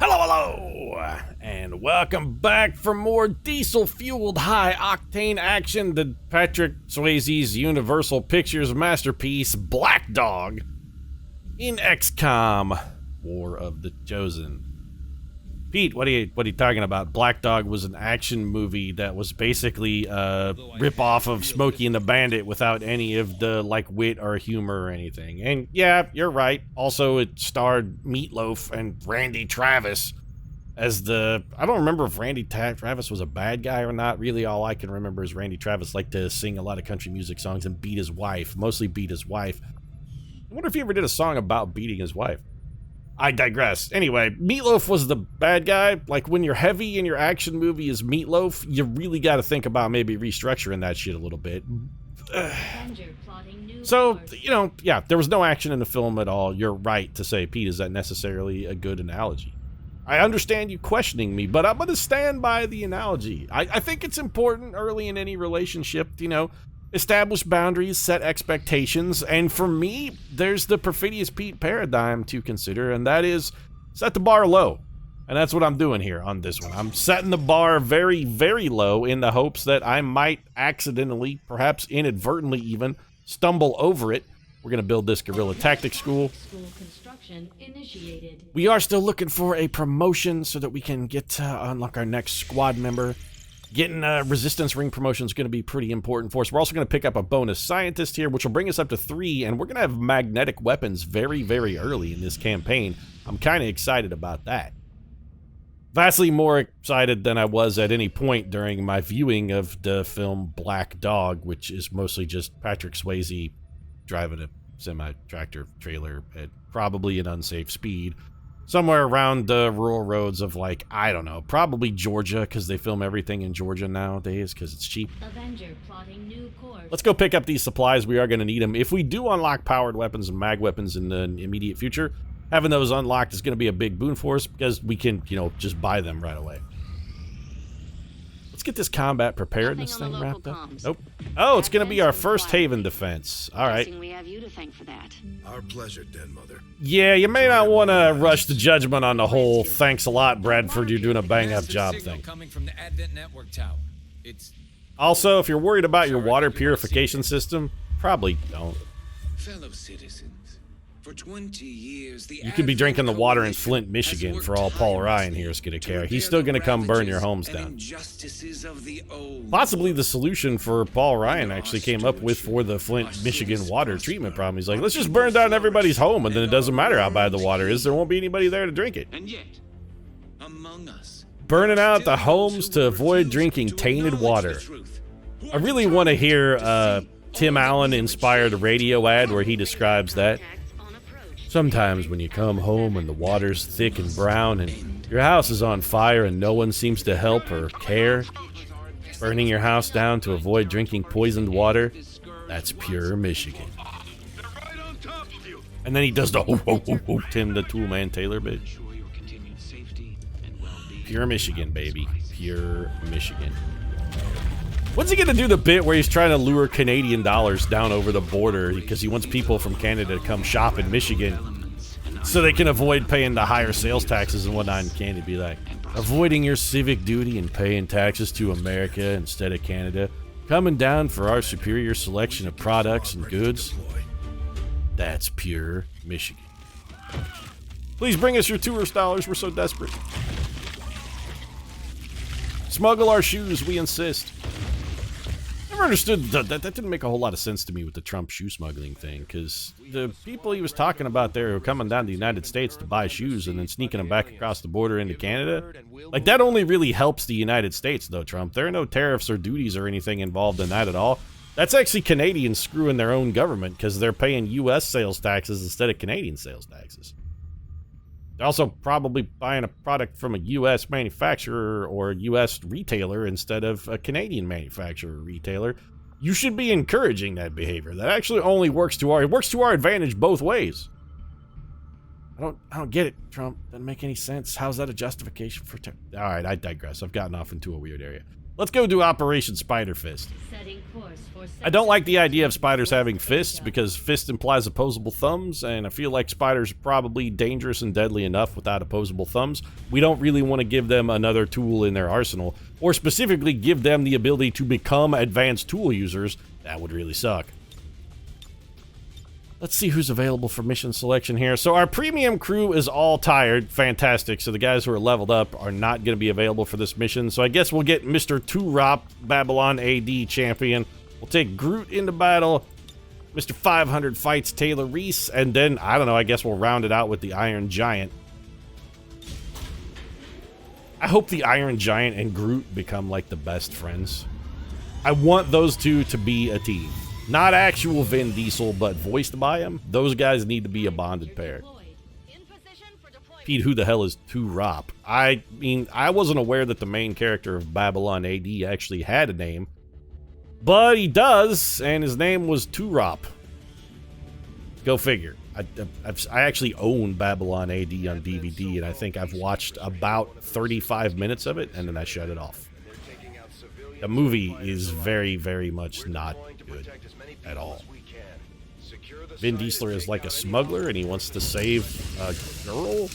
Hello, and welcome back for more diesel-fueled high-octane action to Patrick Swayze's Universal Pictures masterpiece, Black Dog, in XCOM, War of the Chosen. Pete, what are you talking about? Black Dog was an action movie that was basically a rip-off of Smokey and the Bandit without any of the, wit or humor or anything. And yeah, you're right. Also, it starred Meatloaf and Randy Travis as the... I don't remember if Randy Travis was a bad guy or not. Really, all I can remember is Randy Travis liked to sing a lot of country music songs and beat his wife. Mostly beat his wife. I wonder if he ever did a song about beating his wife. I digress. Anyway, Meatloaf was the bad guy. Like, when you're heavy in your action movie is Meatloaf, you really got to think about maybe restructuring that shit a little bit. So, yeah, there was no action in the film at all. You're right to say, Pete, is that necessarily a good analogy? I understand you questioning me, but I'm going to stand by the analogy. I think it's important early in any relationship, establish boundaries, set expectations, and for me, there's the Perfidious Pete paradigm to consider, and that is set the bar low. And that's what I'm doing here on this one. I'm setting the bar very, very low in the hopes that I might accidentally, perhaps inadvertently even, stumble over it. We're going to build this guerrilla tactics school. We are still looking for a promotion so that we can get to unlock our next squad member. Getting a resistance ring promotion is going to be pretty important for us. We're also going to pick up a bonus scientist here, which will bring us up to 3, and we're going to have magnetic weapons very, very early in this campaign. I'm kind of excited about that. Vastly more excited than I was at any point during my viewing of the film Black Dog, which is mostly just Patrick Swayze driving a semi-tractor trailer at probably an unsafe speed. Somewhere around the rural roads of, I don't know, probably Georgia, because they film everything in Georgia nowadays, because it's cheap. Avenger plotting new course. Let's go pick up these supplies. We are going to need them. If we do unlock powered weapons and mag weapons in the immediate future, having those unlocked is going to be a big boon for us, because we can, just buy them right away. Let's get this combat preparedness thing wrapped up. Nope. Oh, it's going to be our first Haven defense. All right. We have you to thank for that. Our pleasure, Den Mother. Yeah, you may not want to rush to judgment on the whole "thanks a lot, Bradford, you're doing a bang-up job" thing. Also, if you're worried about your water purification system, probably don't. Fellow citizens, for 20 years, you could be drinking the water in Flint, Michigan, for all Paul Ryan here is going to care. He's still going to come burn your homes down. Possibly the solution for Paul Ryan actually came up with for the Flint, Michigan water treatment problem. He's like, let's just burn down everybody's home, and then it doesn't matter how bad the water is. There won't be anybody there to drink it. And yet, among us, burning out the homes to avoid drinking tainted water. I really want to hear Tim Allen-inspired radio ad where he describes that. Sometimes when you come home and the water's thick and brown and your house is on fire and no one seems to help or care, burning your house down to avoid drinking poisoned water, that's pure Michigan. And then he does the Tim the Toolman Taylor bit. Pure Michigan, baby. Pure Michigan. When's he gonna do the bit where he's trying to lure Canadian dollars down over the border because he wants people from Canada to come shop in Michigan so they can avoid paying the higher sales taxes and whatnot in Canada? Be like, avoiding your civic duty and paying taxes to America instead of Canada, coming down for our superior selection of products and goods. That's pure Michigan. Please bring us your tourist dollars, we're so desperate. Smuggle our shoes, we insist. Never understood that didn't make a whole lot of sense to me with the Trump shoe smuggling thing, because the people he was talking about there were coming down to the United States to buy shoes and then sneaking them back across the border into Canada. That only really helps the United States, though, Trump. There are no tariffs or duties or anything involved in that at all. That's actually Canadians screwing their own government because they're paying U.S. sales taxes instead of Canadian sales taxes. They're also probably buying a product from a U.S. manufacturer or a U.S. retailer instead of a Canadian manufacturer or retailer. You should be encouraging that behavior. That actually only works to our advantage both ways. I don't get it, Trump. Doesn't make any sense. How's that a justification for... All right, I digress. I've gotten off into a weird area. Let's go do Operation Spider Fist. Setting course for I don't like the idea of spiders having fists because fist implies opposable thumbs, and I feel like spiders are probably dangerous and deadly enough without opposable thumbs. We don't really want to give them another tool in their arsenal, or specifically give them the ability to become advanced tool users. That would really suck. Let's see who's available for mission selection here. So our premium crew is all tired. Fantastic. So the guys who are leveled up are not going to be available for this mission. So I guess we'll get Mr. Turop, Babylon AD champion. We'll take Groot into battle. Mr. 500 fights Taylor Reese. And then, I don't know, I guess we'll round it out with the Iron Giant. I hope the Iron Giant and Groot become like the best friends. I want those two to be a team. Not actual Vin Diesel, but voiced by him. Those guys need to be a bonded pair. Pete, who the hell is Turop? I mean, I wasn't aware that the main character of Babylon AD actually had a name. But he does, and his name was Turop. Go figure. I actually own Babylon AD on DVD, and I think I've watched about 35 minutes of it, and then I shut it off. The movie is very, very much not good at all. Vin Diesel is like a smuggler and he wants to save a girl.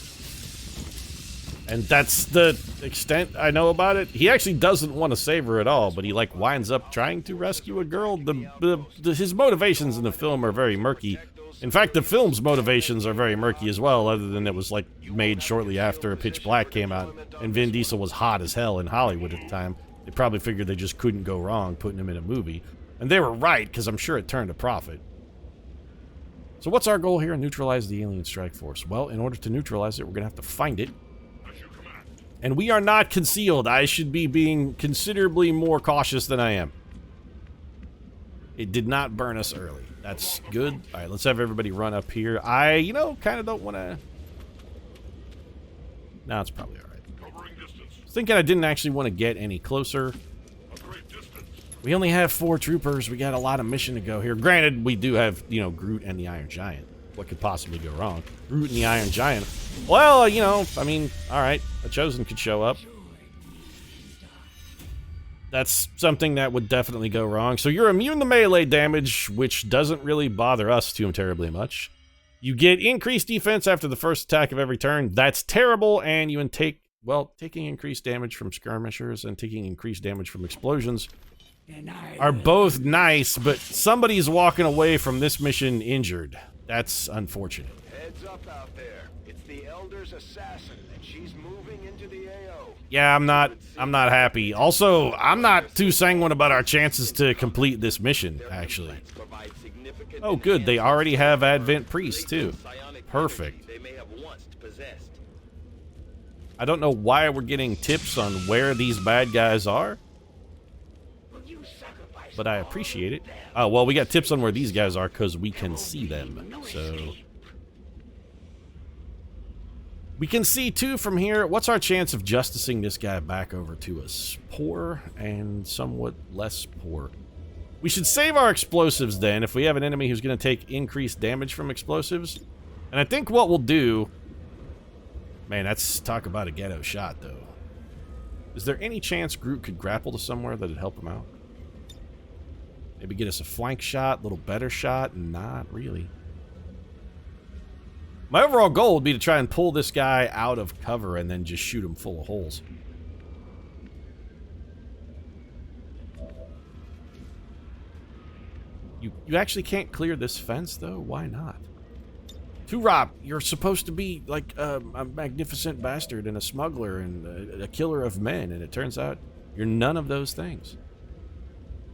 And that's the extent I know about it. He actually doesn't want to save her at all, but he like winds up trying to rescue a girl. His motivations in the film are very murky. In fact, the film's motivations are very murky as well, other than it was like made shortly after Pitch Black came out and Vin Diesel was hot as hell in Hollywood at the time. They probably figured they just couldn't go wrong putting him in a movie. And they were right, because I'm sure it turned a profit. So what's our goal here? Neutralize the alien strike force. Well, in order to neutralize it, we're going to have to find it. And we are not concealed. I should be being considerably more cautious than I am. It did not burn us early. That's good. All right, let's have everybody run up here. I, you know, kind of don't want to... No, it's probably all right. Thinking I didn't actually want to get any closer. We only have 4 troopers. We got a lot of mission to go here. Granted, we do have, you know, Groot and the Iron Giant. What could possibly go wrong? Groot and the Iron Giant. Well, you know, I mean, all right. A Chosen could show up. That's something that would definitely go wrong. So you're immune to melee damage, which doesn't really bother us too terribly much. You get increased defense after the first attack of every turn. That's terrible, and you take... Well, taking increased damage from skirmishers and taking increased damage from explosions are both nice, but somebody's walking away from this mission injured. That's unfortunate. Heads up out there. It's the Elder's assassin, and she's moving into the AO. Yeah, I'm not happy. Also, I'm not too sanguine about our chances to complete this mission, actually. Oh, good. They already have Advent Priest, too. Perfect. I don't know why we're getting tips on where these bad guys are, but I appreciate it. Oh, well, we got tips on where these guys are because we can see them. So we can see, too, from here. What's our chance of justicing this guy back over to us? Poor and somewhat less poor. We should save our explosives, then, if we have an enemy who's going to take increased damage from explosives. And I think what we'll do... Man, that's talk about a ghetto shot, though. Is there any chance Groot could grapple to somewhere that'd help him out? Maybe get us a flank shot, a little better shot? Not really. My overall goal would be to try and pull this guy out of cover and then just shoot him full of holes. You actually can't clear this fence, though? Why not? Turop, you're supposed to be like a magnificent bastard and a smuggler and a killer of men, and it turns out you're none of those things.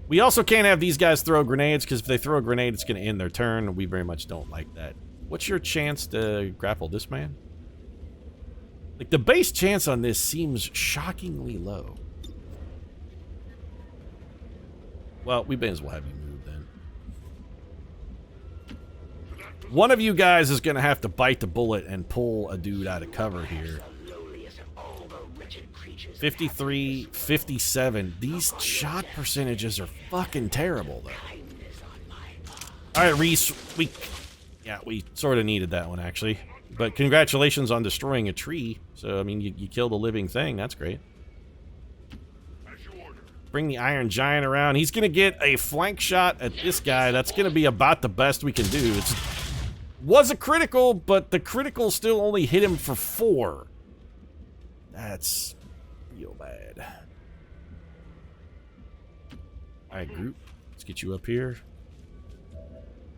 We also can't have these guys throw grenades, because if they throw a grenade, it's going to end their turn, and we very much don't like that. What's your chance to grapple this man? Like, the base chance on this seems shockingly low. Well, we may as well have you move then. One of you guys is going to have to bite the bullet and pull a dude out of cover here. 53, 57. These shot percentages are fucking terrible, though. Alright, Reese, we sort of needed that one, actually. But congratulations on destroying a tree. So, I mean, you killed a living thing. That's great. bring the Iron Giant around. He's going to get a flank shot at this guy. That's going to be about the best we can do. It was a critical, but the critical still only hit him for 4. That's real bad. Alright, Groot. Let's get you up here.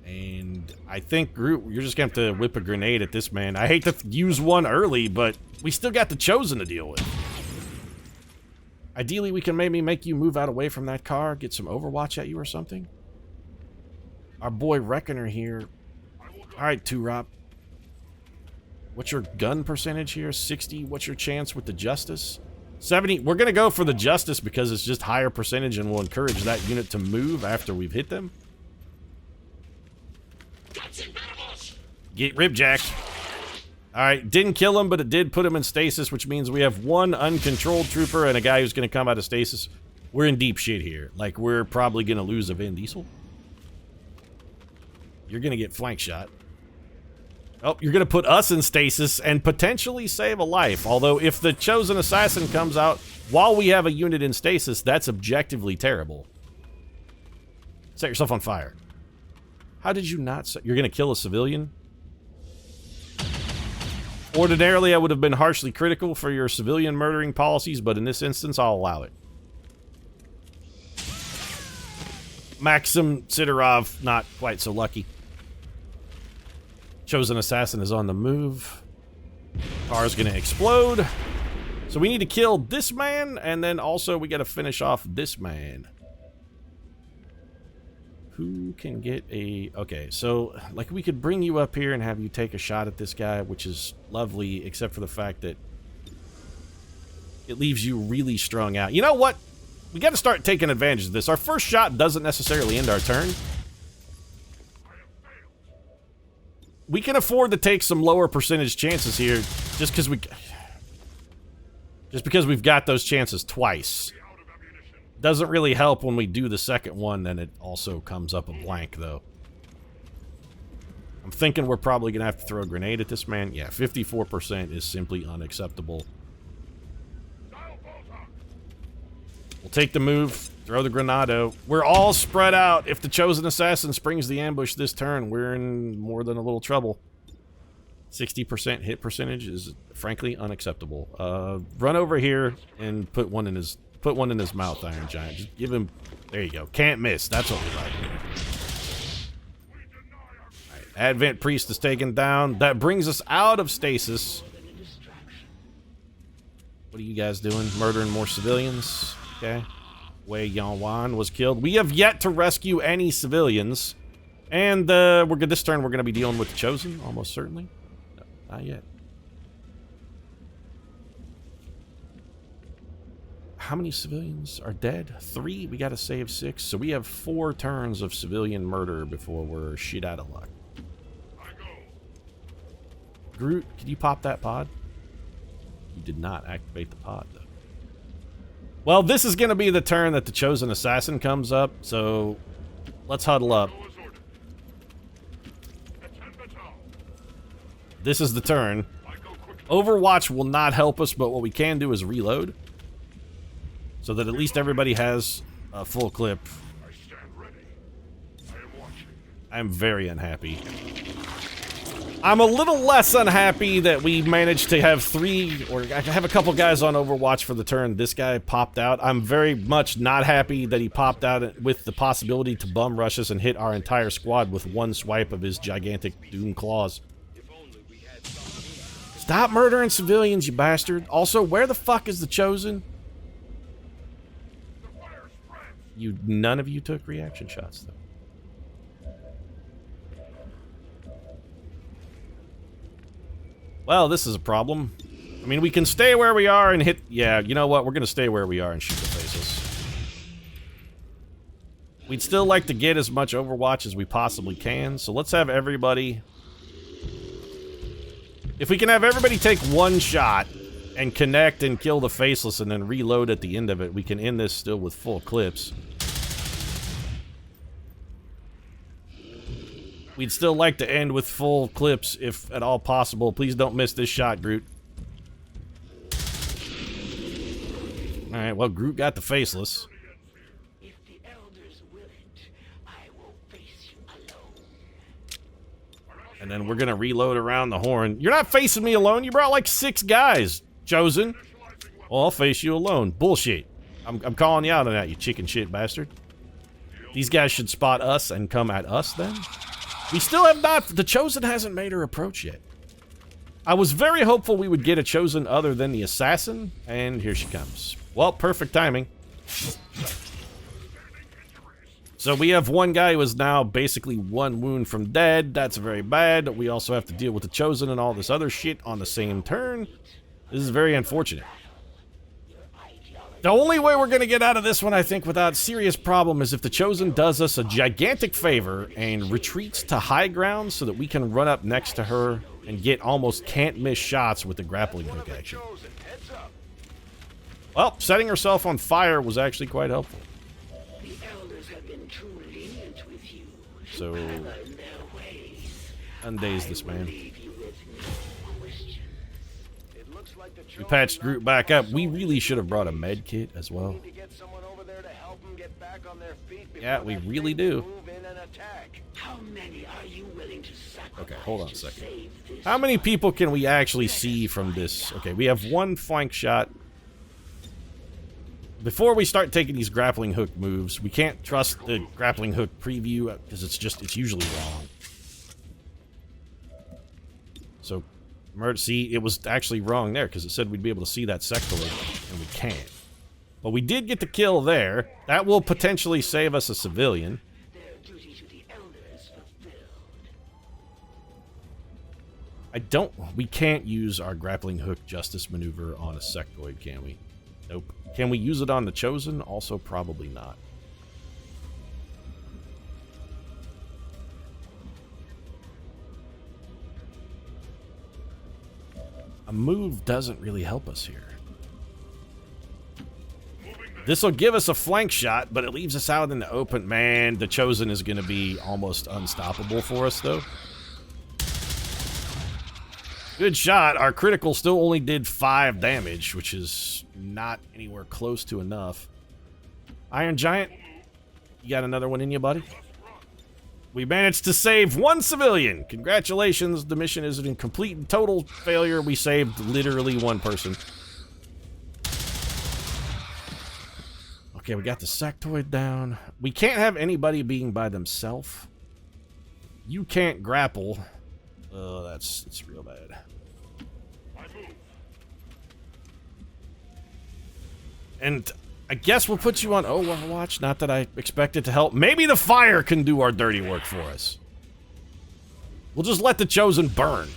And I think, Groot, you're just going to have to whip a grenade at this man. I hate to use one early, but we still got the Chosen to deal with. Ideally, we can maybe make you move out away from that car, get some Overwatch at you or something. Our boy Reckoner here. Alright, Turop. What's your gun percentage here? 60. What's your chance with the Justice? 70. We're going to go for the Justice because it's just higher percentage and will encourage that unit to move after we've hit them. Get ribjacked. Alright, didn't kill him, but it did put him in stasis, which means we have one uncontrolled trooper and a guy who's going to come out of stasis. We're in deep shit here. Like, we're probably going to lose a Vin Diesel. You're going to get flank shot. Oh, you're going to put us in stasis and potentially save a life. Although, if the Chosen Assassin comes out while we have a unit in stasis, that's objectively terrible. Set yourself on fire. How did you not set... You're going to kill a civilian? Ordinarily, I would have been harshly critical for your civilian murdering policies, but in this instance, I'll allow it. Maxim Sidorov, not quite so lucky. Chosen Assassin is on the move. Car's gonna explode. So we need to kill this man, and then also we gotta finish off this man. Who can get a... Okay, so, like, we could bring you up here and have you take a shot at this guy, which is lovely, except for the fact that it leaves you really strung out. You know what? We gotta start taking advantage of this. Our first shot doesn't necessarily end our turn. We can afford to take some lower percentage chances here, just because we've got those chances twice. Doesn't really help when we do the second one, then it also comes up a blank, though. I'm thinking we're probably going to have to throw a grenade at this man. Yeah, 54% is simply unacceptable. We'll take the move, throw the Granado. We're all spread out. If the Chosen Assassin springs the ambush this turn, we're in more than a little trouble. 60% hit percentage is, frankly, unacceptable. Run over here and put one in his mouth, Iron Giant. Just give him... There you go. Can't miss. That's what we like. Alright, Advent Priest is taken down. That brings us out of stasis. What are you guys doing? Murdering more civilians? Okay. Wei Yanwan was killed. We have yet to rescue any civilians. And we're good. This turn we're going to be dealing with the Chosen, almost certainly. No, not yet. How many civilians are dead? 3? We gotta save 6. So we have 4 turns of civilian murder before we're shit out of luck. Groot, can you pop that pod? You did not activate the pod, though. Well, this is gonna be the turn that the Chosen Assassin comes up, so let's huddle up. This is the turn. Overwatch will not help us, but what we can do is reload. So that at least everybody has a full clip. I stand ready. I am watching. I'm very unhappy. I'm a little less unhappy that we managed to have 3, or I have a couple guys on Overwatch for the turn. This guy popped out. I'm very much not happy that he popped out with the possibility to bum rush us and hit our entire squad with one swipe of his gigantic Doom Claws. Stop murdering civilians, you bastard. Also, where the fuck is the Chosen? None of you took reaction shots, though. Well, this is a problem. I mean, we can stay where we are and hit... Yeah, you know what? We're gonna stay where we are and shoot the faces. We'd still like to get as much Overwatch as we possibly can, so let's have everybody... If we can have everybody take one shot and connect and kill the faceless and then reload at the end of it, we can end this still with full clips. We'd still like to end with full clips if at all possible. Please don't miss this shot, Groot. Alright, well, Groot got the faceless. And then we're gonna reload around the horn. You're not facing me alone. You brought like 6 guys, Chosen. Well, I'll face you alone. Bullshit. I'm calling you out on that, you chicken shit bastard. These guys should spot us and come at us then. We still have not... The Chosen hasn't made her approach yet. I was very hopeful we would get a Chosen other than the assassin, and here she comes. Well, perfect timing. So we have one guy who is now basically 1 wound from dead. That's very bad. We also have to deal with the Chosen and all this other shit on the same turn. This is very unfortunate. The only way we're going to get out of this one, I think, without serious problem is if the Chosen does us a gigantic favor and retreats to high ground so that we can run up next to her and get almost can't-miss shots with the grappling hook action. Well, setting herself on fire was actually quite helpful. The elders have been too lenient with you. So, undaze this man. We patched Groot back up. We really should have brought a med kit as well. Yeah, we really do. Okay, hold on a second. How many people can we actually see from this? Okay, we have 1 flank shot. Before we start taking these grappling hook moves, we can't trust the grappling hook preview because it's usually wrong. So, see, it was actually wrong there because it said we'd be able to see that sectoid, and we can't. But we did get the kill there. That will potentially save us a civilian. We can't use our grappling hook justice maneuver on a sectoid, can we? Nope. Can we use it on the Chosen? Also, probably not. A move doesn't really help us here. This will give us a flank shot, but it leaves us out in the open. Man, the Chosen is going to be almost unstoppable for us, though. Good shot. Our critical still only did 5 damage, which is not anywhere close to enough. Iron Giant, you got another one in you, buddy? We managed to save 1 civilian. Congratulations. The mission is a complete and total failure. We saved literally 1 person. Okay, we got the sectoid down. We can't have anybody being by themselves. You can't grapple. Oh, it's real bad. And I guess we'll put you on Overwatch. Not that I expect it to help. Maybe the fire can do our dirty work for us. We'll just let the Chosen burn.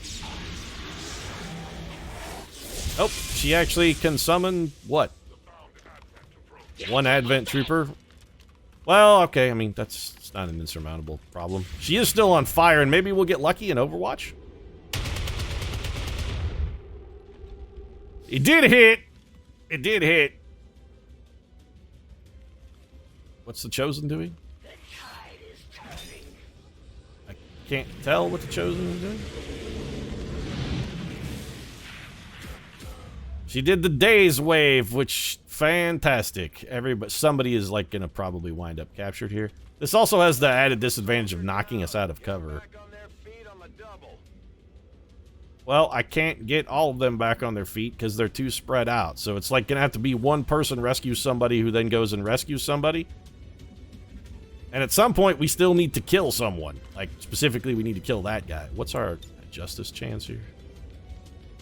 Oh, she actually can summon what? 1 Advent Trooper? Well, okay, I mean, it's not an insurmountable problem. She is still on fire, and maybe we'll get lucky in Overwatch? It did hit! It did hit. What's the Chosen doing? I can't tell what the Chosen is doing. She did the Daze Wave, which... fantastic. Somebody is like gonna probably wind up captured here. This also has the added disadvantage of knocking us out of cover. Well, I can't get all of them back on their feet because they're too spread out. So it's like gonna have to be 1 person rescue somebody who then goes and rescues somebody. And at some point, we still need to kill someone. Like, specifically, we need to kill that guy. What's our justice chance here?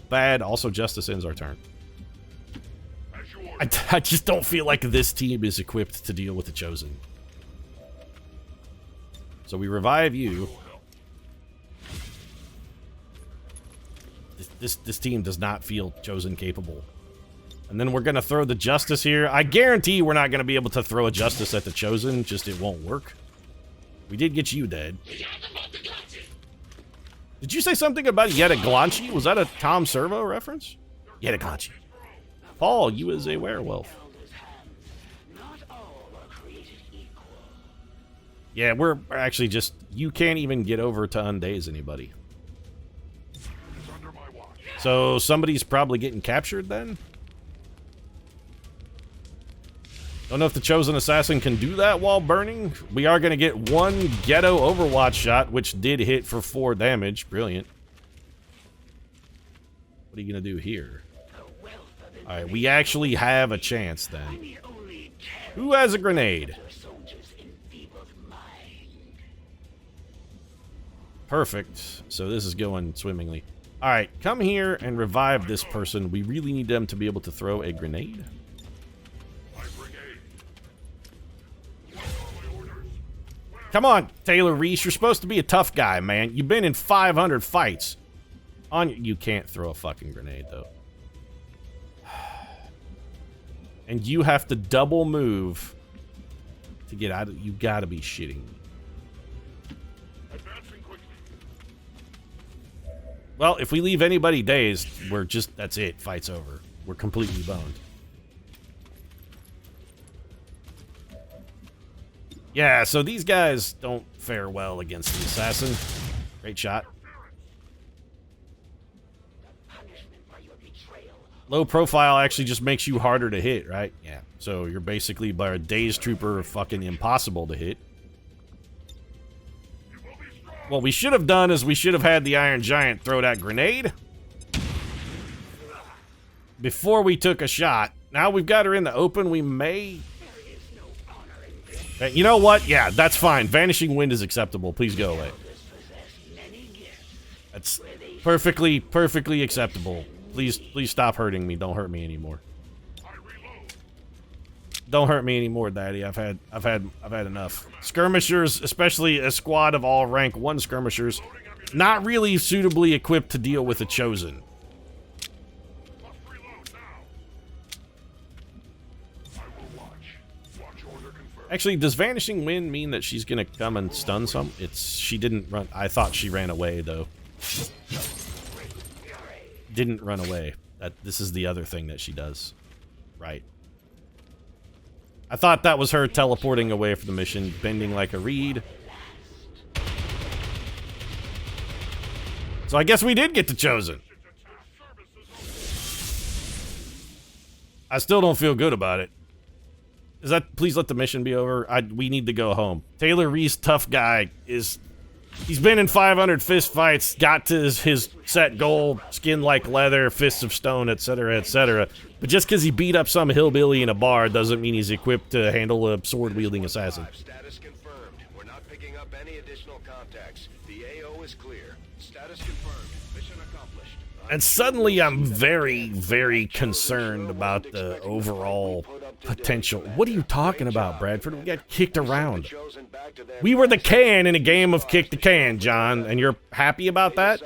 Bad. Also, justice ends our turn. I just don't feel like this team is equipped to deal with the Chosen. So we revive you. This team does not feel Chosen capable. And then we're going to throw the Justice here. I guarantee we're not going to be able to throw a Justice at the Chosen, just it won't work. We did get you dead. Did you say something about Yeta Glanchi? Was that a Tom Servo reference? Yeta Glanchi. Paul, you is a werewolf. Yeah, we're actually just... You can't even get over to undaze anybody. So somebody's probably getting captured then? Don't know if the Chosen Assassin can do that while burning. We are going to get one Ghetto Overwatch shot, which did hit for 4 damage. Brilliant. What are you going to do here? Alright, we actually have a chance then. Who has a grenade? Perfect. So this is going swimmingly. Alright, come here and revive this person. We really need them to be able to throw a grenade. Come on, Taylor Reese. You're supposed to be a tough guy, man. You've been in 500 fights. You can't throw a fucking grenade, though. And you have to double move to get out of... You gotta be shitting me. Well, if we leave anybody dazed, we're just... That's it. Fight's over. We're completely boned. Yeah, so these guys don't fare well against the assassin. Great shot. Low profile actually just makes you harder to hit, right? Yeah. So you're basically, by a dazed trooper, fucking impossible to hit. What we should have done is we should have had the Iron Giant throw that grenade before we took a shot. Now we've got her in the open. We may... You know what? Yeah, that's fine. Vanishing Wind is acceptable. Please go away. That's perfectly acceptable. Please stop hurting me. Don't hurt me anymore. Don't hurt me anymore, Daddy. I've had enough. Skirmishers, especially a squad of all rank 1 skirmishers, not really suitably equipped to deal with a Chosen. Actually, does Vanishing Wind mean that she's gonna come and stun some? She didn't run. I thought she ran away, though. Didn't run away. This is the other thing that she does. Right. I thought that was her teleporting away from the mission, bending like a reed. So I guess we did get the Chosen. I still don't feel good about it. Is that, please let the mission be over? We need to go home. Taylor Reese, tough guy, he's been in 500 fist fights, got to his set goal, skin like leather, fists of stone, etc., etc. But just because he beat up some hillbilly in a bar doesn't mean he's equipped to handle a sword-wielding assassin. Status confirmed. We're not picking up any additional contacts. The AO is clear. Status confirmed. Mission accomplished. And suddenly I'm very, very concerned about the overall potential. What are you talking about, Bradford? We got kicked around. We were the can in a game of kick the can, John, and you're happy about that?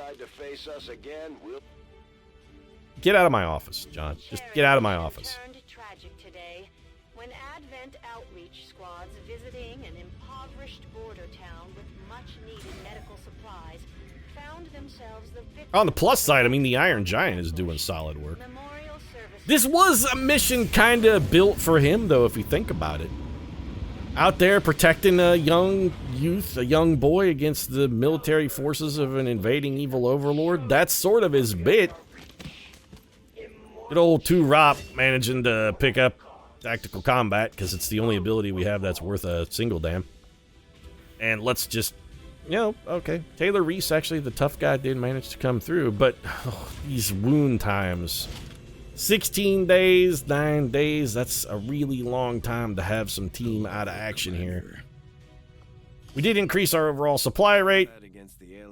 Get out of my office, John. Just get out of my office. Tragic today when Advent outreach squads visiting an impoverished border town with much-needed medical supplies found themselves the victims. On the plus side, I mean, the Iron Giant is doing solid work. This was a mission kind of built for him, though, if you think about it. Out there protecting a young youth, a young boy against the military forces of an invading evil overlord. That's sort of his bit. Good old 2-Rop managing to pick up tactical combat, because it's the only ability we have that's worth a single damn. And let's just, okay. Taylor Reese, actually, the tough guy, did manage to come through, but these wound times... 16 days, 9 days, that's a really long time to have some team out of action here. We did increase our overall supply rate.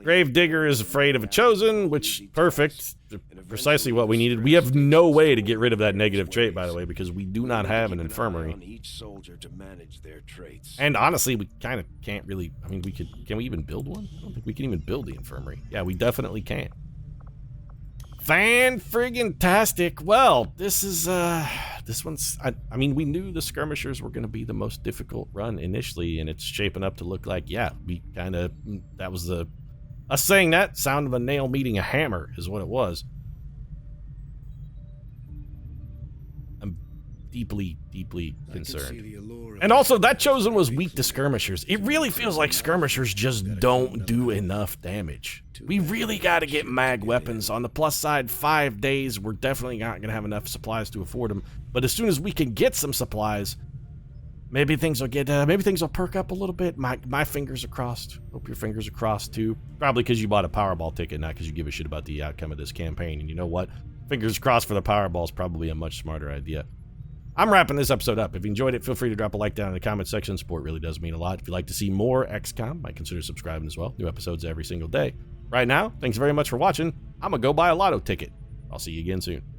Gravedigger is afraid of a Chosen, which, perfect. Precisely what we needed. We have no way to get rid of that negative trait, by the way, because we do not have an infirmary. And honestly, we kind of can't really, I mean, can we even build one? I don't think we can even build the infirmary. Yeah, we definitely can't. Fan-friggin-tastic. Well, this one's, I mean, we knew the skirmishers were going to be the most difficult run initially, and it's shaping up to look like, yeah, we kind of, that was us saying that, sound of a nail meeting a hammer is what it was. I'm deeply, deeply concerned. And also, that Chosen was weak to skirmishers. It really feels like skirmishers just don't do enough damage. We really got to get mag weapons. On the plus side, 5 days, we're definitely not going to have enough supplies to afford them. But as soon as we can get some supplies, maybe things will get, maybe things will perk up a little bit. My fingers are crossed. Hope your fingers are crossed too. Probably because you bought a Powerball ticket, not because you give a shit about the outcome of this campaign. And you know what? Fingers crossed for the Powerball is probably a much smarter idea. I'm wrapping this episode up. If you enjoyed it, feel free to drop a like down in the comment section. Support really does mean a lot. If you'd like to see more XCOM, might consider subscribing as well. New episodes every single day. Right now, thanks very much for watching. I'm going to go buy a lotto ticket. I'll see you again soon.